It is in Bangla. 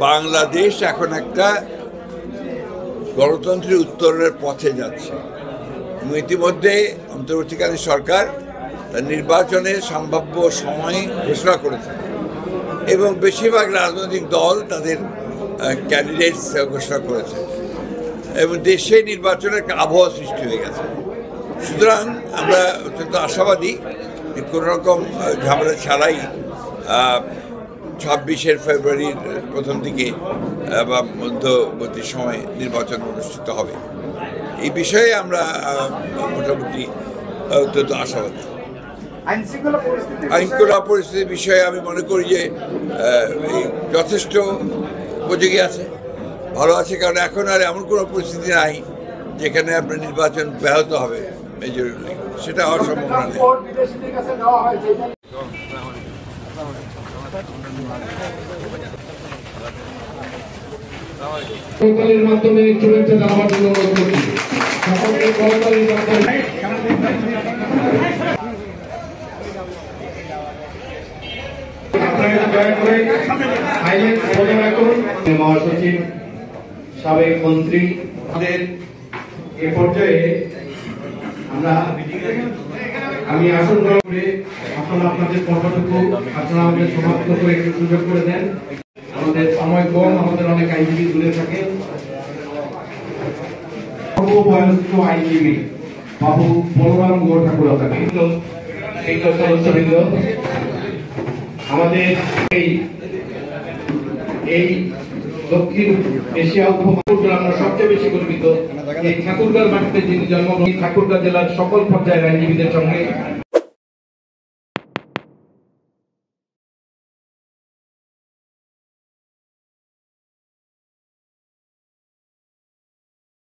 বাংলাদেশ এখন একটা গণতন্ত্রের উত্তরণের পথে যাচ্ছে। ইতিমধ্যে অন্তর্বর্তীকালীন সরকার নির্বাচনের সম্ভাব্য সময় ঘোষণা করেছে এবং বেশিরভাগ রাজনৈতিক দল তাদের ক্যান্ডিডেটস ঘোষণা করেছে এবং দেশে নির্বাচনের একটা আবহাওয়া সৃষ্টি হয়ে গেছে। সুতরাং আমরা অত্যন্ত আশাবাদী যে কোনো রকম ঝামেলা ছাড়াই 26 ফেব্রুয়ারির প্রথম দিকে বা মধ্যবর্তী সময়ে নির্বাচন অনুষ্ঠিত হবে। এই বিষয়ে আমরা মোটামুটি অত্যন্ত আশাবাদী। আইনশৃঙ্খলা পরিস্থিতির বিষয়ে আমি মনে করি যে যথেষ্ট উপযোগী আছে, ভালো আছে, কারণ এখন আর এমন কোনো পরিস্থিতি নাই যেখানে আপনার নির্বাচন ব্যাহত হবে মেজরিটি, সেটা হওয়ার সম্ভাবনা নেই। মাধ্যমে শুভেচ্ছা জানাবার জন্য অনুরোধ করছি সকলকে করতালির মাধ্যমে। মহাসচিব, সাবেক মন্ত্রী, আমাদের এ পর্যায়ে আমি আসন গ্রহণ করে আপনারা আপনাদের পর্বটুকু আপনারা আমাদের সমাপ্ত করে একটু সুযোগ করে দেন। আমাদের সময় কম, আমাদের অনেক আইনজীবী দূরে থাকে। সর্ববয়স্ক আইনজীবী বাবু বলরাম গৌর ঠাকুর সদস্যবৃন্দ, আমাদের এই দক্ষিণ এশিয়া উপমহাদেশে আমরা সবচেয়ে বেশি গর্বিত এই ঠাকুরগাঁও মাটিতে যিনি জন্মগ্রহণ, ঠাকুরগাঁও জেলার সকল পর্যায়ের আইনজীবীদের সঙ্গে